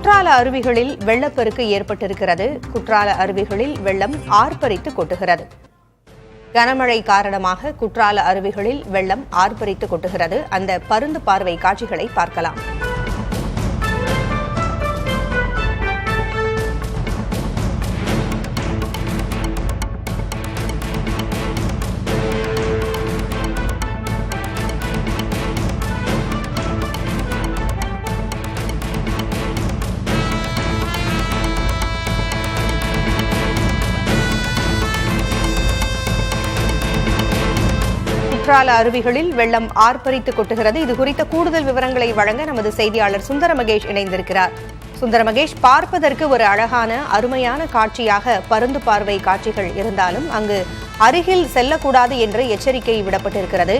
குற்றால அருவிகளில் வெள்ளப்பெருக்கு ஏற்பட்டிருக்கிறது. குற்றால அருவிகளில் வெள்ளம் ஆர்ப்பரித்து கொட்டுகிறது. கனமழை காரணமாக குற்றால அருவிகளில் வெள்ளம் ஆர்ப்பரித்து கொட்டுகிறது. அந்த பருந்து பார்வை காட்சிகளை பார்க்கலாம். குற்றால அருவிகளில் வெள்ளம் ஆர்ப்பரித்து கொட்டுகிறது. இது குறித்த கூடுதல் விவரங்களை வழங்க நமது செய்தியாளர் சுந்தர மகேஷ் இணைந்திருக்கிறார். சுந்தர மகேஷ், பார்ப்பதற்கு ஒரு அழகான அருமையான காட்சியாக பருந்து பார்வை காட்சிகள் இருந்தாலும் அங்கு அருகில் செல்லக்கூடாது என்று எச்சரிக்கை விடப்பட்டிருக்கிறது.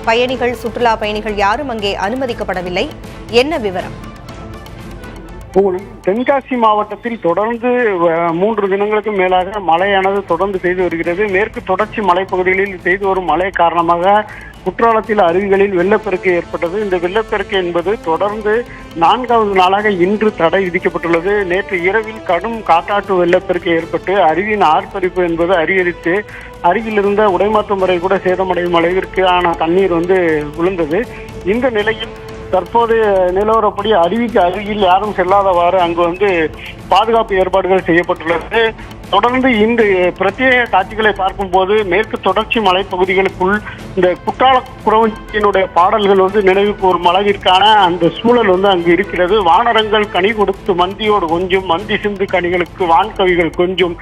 பயணிகள், சுற்றுலா பயணிகள் யாரும் அங்கே அனுமதிக்கப்படவில்லை. என்ன விவரம்? தென்காசி மாவட்டத்தில் தொடர்ந்து 3 தினங்களுக்கு மேலாக மழையானது தொடர்ந்து பெய்து வருகிறது. மேற்கு தொடர்ச்சி மலைப்பகுதிகளில் பெய்து வரும் மழை காரணமாக குற்றாலத்தில் அருவிகளில் வெள்ளப்பெருக்கு ஏற்பட்டது. இந்த வெள்ளப்பெருக்கு என்பது தொடர்ந்து 4வது நாளாக இன்று தடை விதிக்கப்பட்டுள்ளது. நேற்று இரவில் கடும் காட்டாற்று வெள்ளப்பெருக்கு ஏற்பட்டு அருவியின் ஆர்ப்பரிப்பு என்பது அதிகரித்து அருகில் இருந்த உடைமாற்றம் வரை கூட சேதமடையும் அளவிற்கு தண்ணீர் விழுந்தது. இந்த நிலையில் தற்போதைய நிலவரப்படி அருவிக்கு அருகில் யாரும் செல்லாதவாறு அங்கு பாதுகாப்பு ஏற்பாடுகள் செய்யப்பட்டுள்ளது. தொடர்ந்து இந்த பிரத்யேக காட்சிகளை பார்க்கும் போது மேற்கு தொடர்ச்சி மலைப்பகுதிகளுக்குள் இந்த குற்றால குறவஞ்சியினுடைய பாடல்கள் நினைவுக்கு ஒரு அளவிற்கான அந்த சூழல் அங்கு இருக்கிறது. வானரங்கள் கனி கொடுத்து மந்தியோடு கொஞ்சம், மந்தி சிந்து கனிகளுக்கு வான்கவிகள் கொஞ்சம்,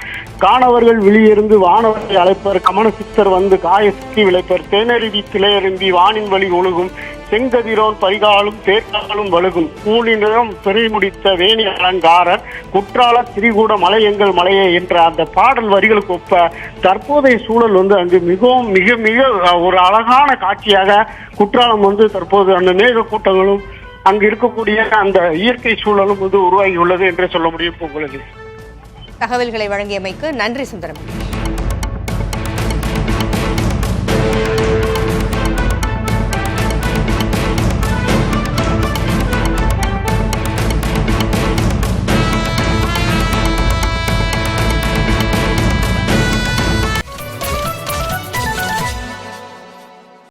காணவர்கள் வெளியிருந்து வானவரை அழைப்பர், கமன சித்தர் காய சுற்றி விளைப்பர், தேனருவி திளையரும்பி வானின் வழி ஒழுகும், செங்கதிரோன் பரிகாலும் தேர்காலும் வழுகும், கூலினம் பெரிய முடித்த வேணி அலங்காரர், குற்றால திரிகூட மலை எங்கள் மலையே என்ற அந்த பாடல் வரிகளுக்கு ஒப்ப தற்போதைய சூழல் அங்கு மிகவும் மிக மிக ஒரு அழகான காட்சியாக குற்றாலம் தற்போது அந்த மேக கூட்டங்களும் அங்கு இருக்கக்கூடிய அந்த இயற்கை சூழலும் உருவாகியுள்ளது என்றே சொல்ல முடியும். உங்களுக்கு தகவல்களை வழங்கியமைக்கு நன்றி சுந்தரம்.